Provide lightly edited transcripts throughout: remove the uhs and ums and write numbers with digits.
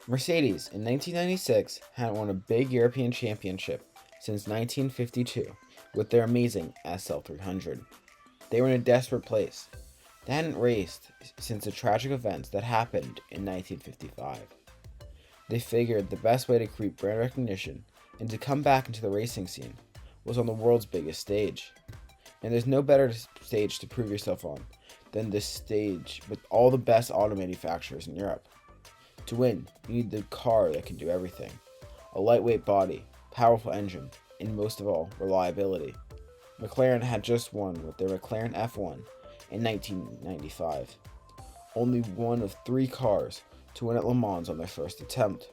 Mercedes in 1996 hadn't won a big European championship since 1952 with their amazing SL300. They were in a desperate place. They hadn't raced since the tragic events that happened in 1955. They figured the best way to create brand recognition and to come back into the racing scene was on the world's biggest stage. And there's no better stage to prove yourself on than this stage with all the best auto manufacturers in Europe. To win, you need the car that can do everything: a lightweight body, powerful engine, and most of all, reliability. McLaren had just won with their McLaren F1 in 1995, only one of three cars to win at Lemans on their first attempt.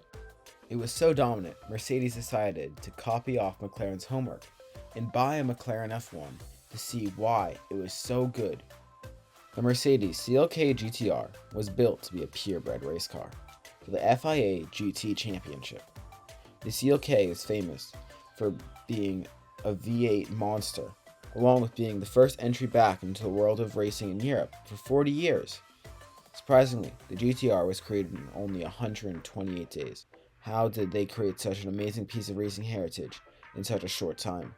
It was so dominant, Mercedes decided to copy off McLaren's homework and buy a McLaren F1 to see why it was so good. The Mercedes CLK GTR was built to be a purebred race car for the FIA GT Championship. The CLK is famous for being a V8 monster, along with being the first entry back into the world of racing in Europe for 40 years. Surprisingly, the GTR was created in only 128 days. How did they create such an amazing piece of racing heritage in such a short time?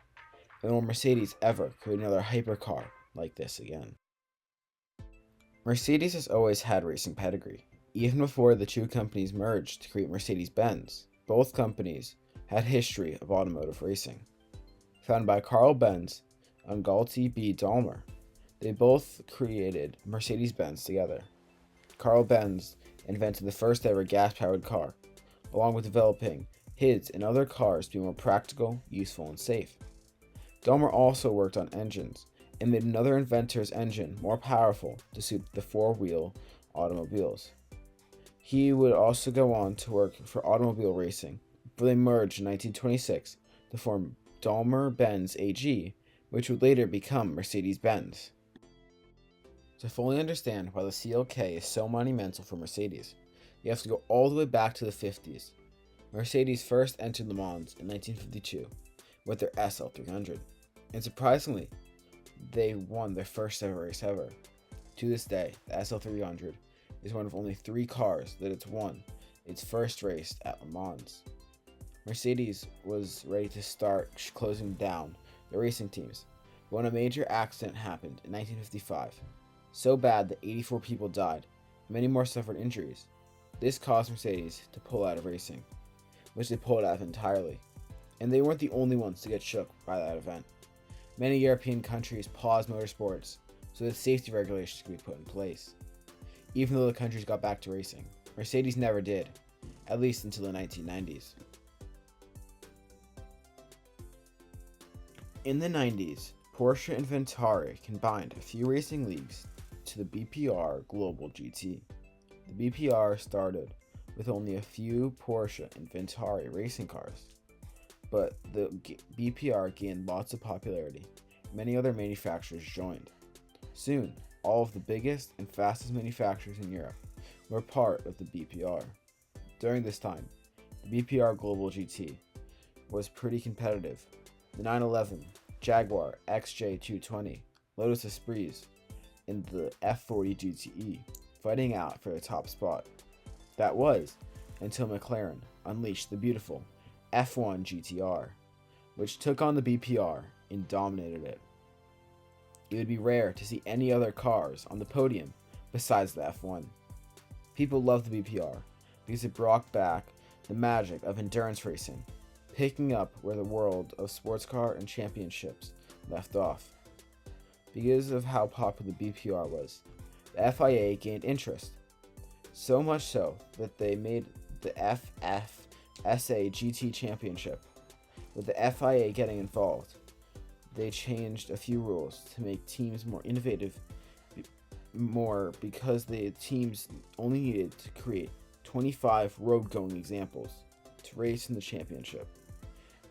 And will Mercedes ever create another hypercar like this again? Mercedes has always had racing pedigree. Even before the two companies merged to create Mercedes-Benz, both companies had history of automotive racing. Founded by Carl Benz and Galti B. Daimler, they both created Mercedes-Benz together. Carl Benz invented the first ever gas-powered car, along with developing his and other cars to be more practical, useful, and safe. Daimler also worked on engines and made another inventor's engine more powerful to suit the four-wheel automobiles. He would also go on to work for automobile racing before they merged in 1926 to form Daimler-Benz AG, which would later become Mercedes-Benz. To fully understand why the CLK is so monumental for Mercedes, you have to go all the way back to the 50s. Mercedes first entered Le Mans in 1952 with their SL300, and surprisingly, they won their first ever race ever. To this day, the SL300 is one of only three cars that it's won its first race at Le Mans. Mercedes was ready to start closing down the racing teams, but when a major accident happened in 1955, so bad that 84 people died and many more suffered injuries. This caused Mercedes to pull out of racing, which they pulled out of entirely. And they weren't the only ones to get shook by that event. Many European countries paused motorsports so that safety regulations could be put in place. Even though the countries got back to racing, Mercedes never did, at least until the 1990s. In the 90s, Porsche and Ventari combined a few racing leagues to the BPR Global GT. The BPR started with only a few Porsche and Ventari racing cars, but the BPR gained lots of popularity. Many other manufacturers joined. Soon, all of the biggest and fastest manufacturers in Europe were part of the BPR. During this time, the BPR Global GT was pretty competitive. The 911, Jaguar XJ220, Lotus Esprits, and the F40 GTE fighting out for the top spot. That was until McLaren unleashed the beautiful F1 GTR, which took on the BPR and dominated it. It would be rare to see any other cars on the podium besides the F1. People loved the BPR because it brought back the magic of endurance racing, picking up where the world of sports car and championships left off. Because of how popular the BPR was, the FIA gained interest, so much so that they made the FFSA GT Championship. With the FIA getting involved, they changed a few rules to make teams more innovative, because the teams only needed to create 25 road-going examples to race in the championship.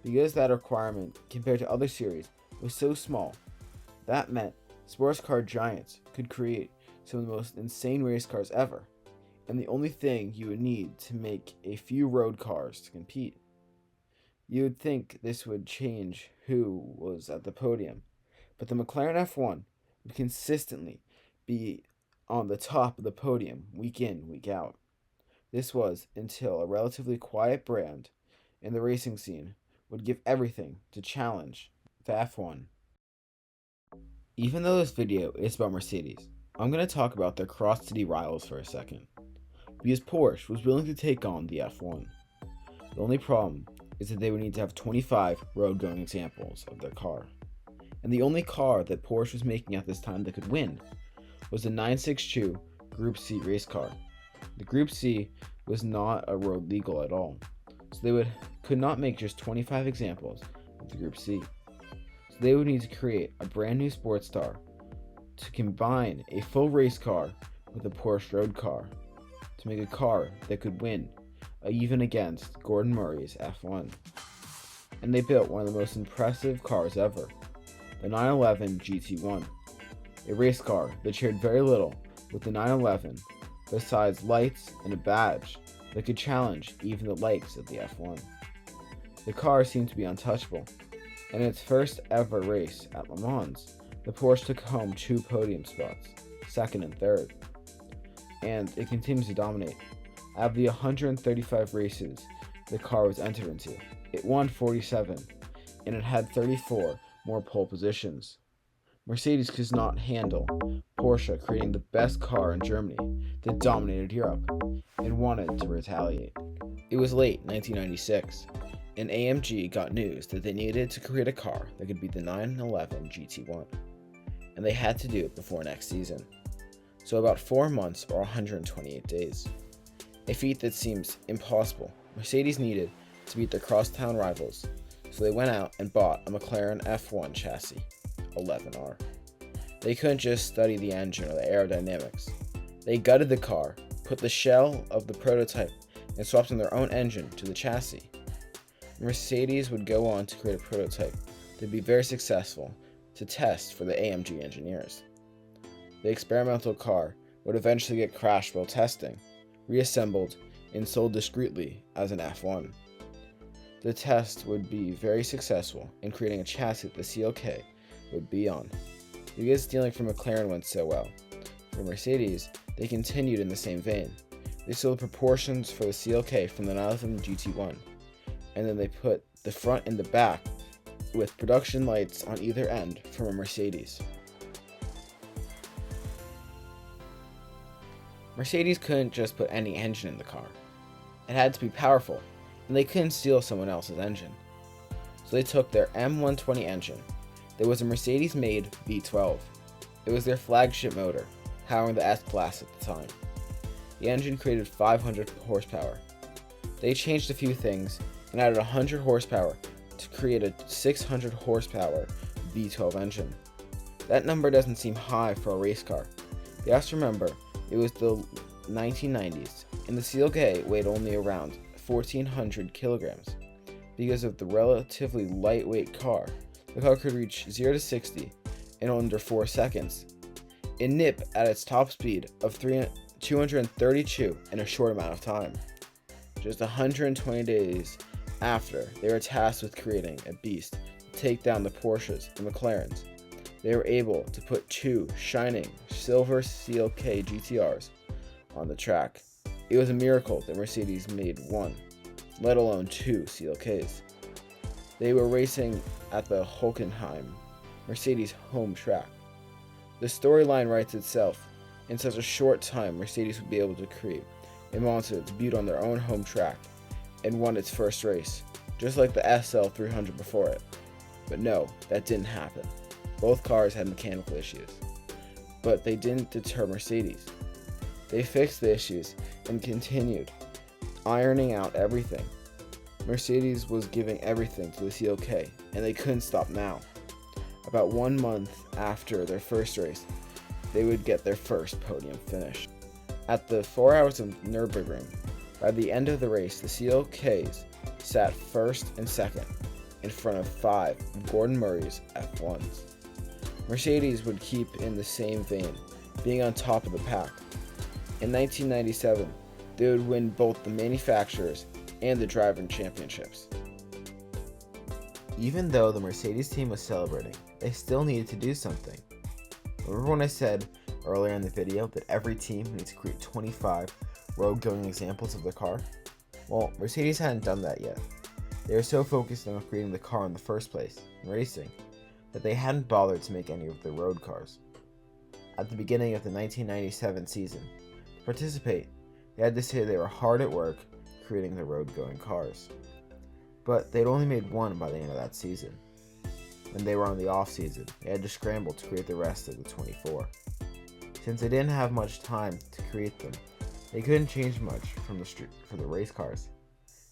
Because that requirement, compared to other series, was so small, that meant sports car giants could create some of the most insane race cars ever, and the only thing you would need to make a few road cars to compete. You would think this would change who was at the podium, but the McLaren F1 would consistently be on the top of the podium week in, week out. This was until a relatively quiet brand in the racing scene would give everything to challenge the F1. Even though this video is about Mercedes, I'm going to talk about their cross-city rivals for a second, because Porsche was willing to take on the F1. The only problem is that they would need to have 25 road-going examples of their car. And the only car that Porsche was making at this time that could win was the 962 Group C race car. The Group C was not a road legal at all, so they could not make just 25 examples of the Group C. So they would need to create a brand new sports car to combine a full race car with a Porsche road car to make a car that could win even against Gordon Murray's F1. And they built one of the most impressive cars ever, the 911 GT1, a race car that shared very little with the 911 besides lights and a badge that could challenge even the likes of the F1. The car seemed to be untouchable, and in its first ever race at Lemans, the Porsche took home 2 podium spots, second and third, and it continues to dominate. Out of the 135 races the car was entered into, it won 47, and it had 34 more pole positions. Mercedes could not handle Porsche creating the best car in Germany that dominated Europe and wanted to retaliate. It was late 1996, and AMG got news that they needed to create a car that could beat the 911 GT1, and they had to do it before next season. So about 4 months or 128 days. A feat that seems impossible. Mercedes needed to beat their crosstown rivals, so they went out and bought a McLaren F1 chassis, 11R. They couldn't just study the engine or the aerodynamics. They gutted the car, put the shell of the prototype, and swapped in their own engine to the chassis. Mercedes would go on to create a prototype that would be very successful to test for the AMG engineers. The experimental car would eventually get crashed while testing, reassembled, and sold discreetly as an F1. The test would be very successful in creating a chassis that the CLK would be on. Because stealing from McLaren went so well, for Mercedes, they continued in the same vein. They stole the proportions for the CLK from the 911 GT1, and then they put the front and the back with production lights on either end from a Mercedes. Mercedes couldn't just put any engine in the car. It had to be powerful, and they couldn't steal someone else's engine. So they took their M120 engine. That was a Mercedes-made V12. It was their flagship motor, powering the S-Class at the time. The engine created 500 horsepower. They changed a few things and added 100 horsepower to create a 600 horsepower V12 engine. That number doesn't seem high for a race car. You have to remember, it was the 1990s, and the CLK weighed only around 1,400 kilograms. Because of the relatively lightweight car, the car could reach 0 to 60 in under 4 seconds, and nip at its top speed of 232 in a short amount of time. Just 120 days after they were tasked with creating a beast to take down the Porsches and McLarens, they were able to put 2 shining silver CLK GTRs on the track. It was a miracle that Mercedes made 1, let alone 2 CLKs. They were racing at the Hockenheim, Mercedes' home track. The storyline writes itself. In such a short time, Mercedes would be able to create a monster that debuted on their own home track and won its first race, just like the SL300 before it. But no, that didn't happen. Both cars had mechanical issues. But they didn't deter Mercedes. They fixed the issues and continued ironing out everything. Mercedes was giving everything to the CLK, and they couldn't stop now. About 1 month after their first race, they would get their first podium finish. At the 4 hours of Nürburgring, by the end of the race, the CLKs sat first and second in front of 5 of Gordon Murray's F1s. Mercedes would keep in the same vein, being on top of the pack. In 1997, they would win both the manufacturers and the driving championships. Even though the Mercedes team was celebrating, they still needed to do something. Remember when I said earlier in the video that every team needs to create 25 road-going examples of their car? Well, Mercedes hadn't done that yet. They were so focused on creating the car in the first place, in racing, that they hadn't bothered to make any of the road cars. At the beginning of the 1997 season, to participate, they had to say they were hard at work creating the road-going cars. But they'd only made one by the end of that season. When they were on the off-season, they had to scramble to create the rest of the 24. Since they didn't have much time to create them, they couldn't change much from the street for the race cars.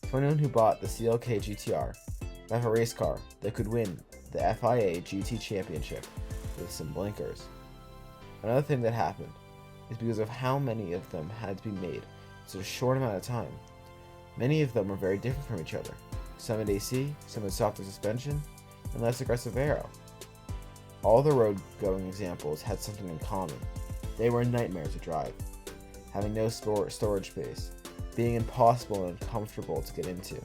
So anyone who bought the CLK GTR would have a race car that could win the FIA GT Championship with some blinkers. Another thing that happened is because of how many of them had to be made in such a short amount of time. Many of them were very different from each other. Some had AC, some had softer suspension, and less aggressive aero. All the road-going examples had something in common. They were a nightmare to drive, having no storage space, being impossible and uncomfortable to get into,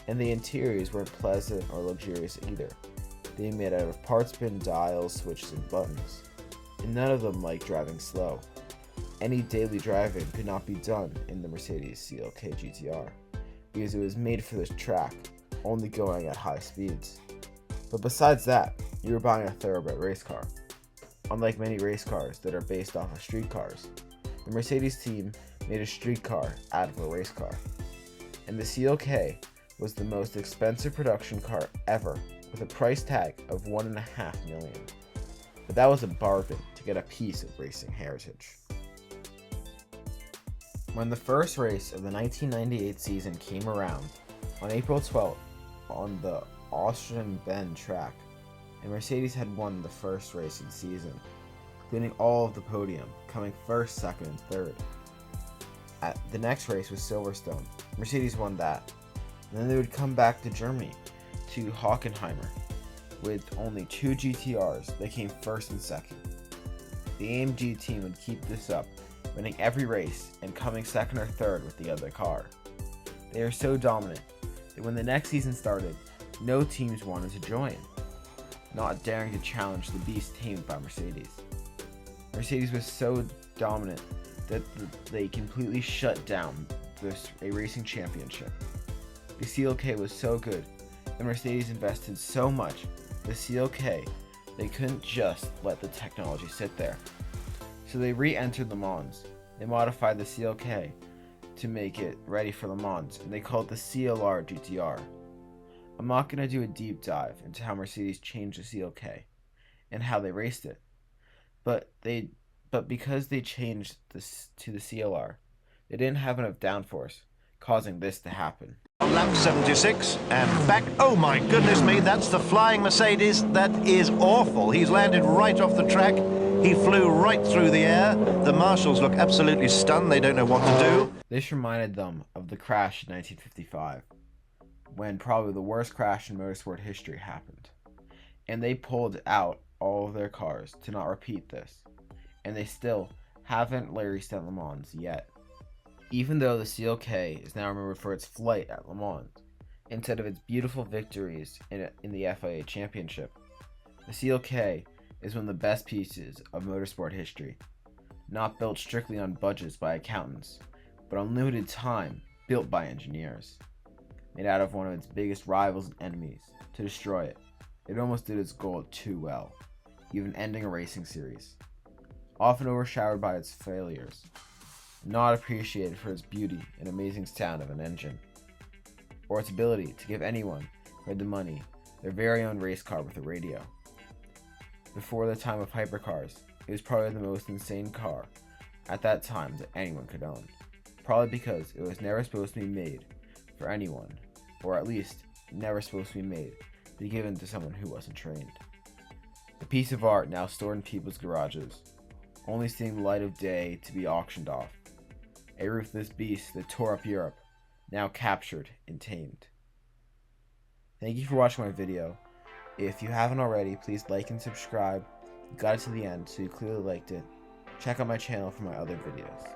and the interiors weren't pleasant or luxurious either, being made out of parts bin, dials, switches, and buttons, and none of them liked driving slow. Any daily driving could not be done in the Mercedes CLK GTR, because it was made for this track, only going at high speeds. But besides that, you were buying a thoroughbred race car. Unlike many race cars that are based off of street cars, the Mercedes team made a street car out of a race car. And the CLK was the most expensive production car ever, with a price tag of $1.5 million. But that was a bargain to get a piece of racing heritage. When the first race of the 1998 season came around, on April 12th, on the Austrian Benz track, and Mercedes had won the first race of the season, including all of the podium, coming first, second, and third. The next race was Silverstone. Mercedes won that. And then they would come back to Germany, to Hockenheimer, with only 2 GTRs that came first and second. The AMG team would keep this up, winning every race and coming second or third with the other car. They are so dominant that when the next season started, no teams wanted to join, not daring to challenge the beast tamed by Mercedes. Mercedes was so dominant that they completely shut down a racing championship. The CLK was so good, and Mercedes invested so much in the CLK, they couldn't just let the technology sit there. So they re-entered Lemans. They modified the CLK to make it ready for Lemans, and they called it the CLR GTR. I'm not going to do a deep dive into how Mercedes changed the CLK and how they raced it, but because they changed this to the CLR, they didn't have enough downforce, causing this to happen. Lap 76 and back. Oh my goodness me, that's the flying Mercedes. That is awful. He's landed right off the track. He flew right through the air. The marshals look absolutely stunned. They don't know what to do. This reminded them of the crash in 1955, when probably the worst crash in motorsport history happened. And they pulled out all of their cars to not repeat this. And they still haven't raced at Le Mans yet. Even though the CLK is now remembered for its flight at Le Mans, instead of its beautiful victories in the FIA Championship, the CLK is one of the best pieces of motorsport history, not built strictly on budgets by accountants, but on limited time built by engineers. Made out of one of its biggest rivals and enemies to destroy it. It almost did its goal too well, even ending a racing series. Often overshadowed by its failures, not appreciated for its beauty and amazing sound of an engine, or its ability to give anyone who had the money their very own race car with a radio. Before the time of hypercars, it was probably the most insane car at that time that anyone could own, probably because it was never supposed to be made for anyone, or at least never supposed to be made to be given to someone who wasn't trained. A piece of art now stored in people's garages, only seeing the light of day to be auctioned off. A ruthless beast that tore up Europe, now captured and tamed. Thank you for watching my video. If you haven't already, please like and subscribe. You got it to the end, so you clearly liked it. Check out my channel for my other videos.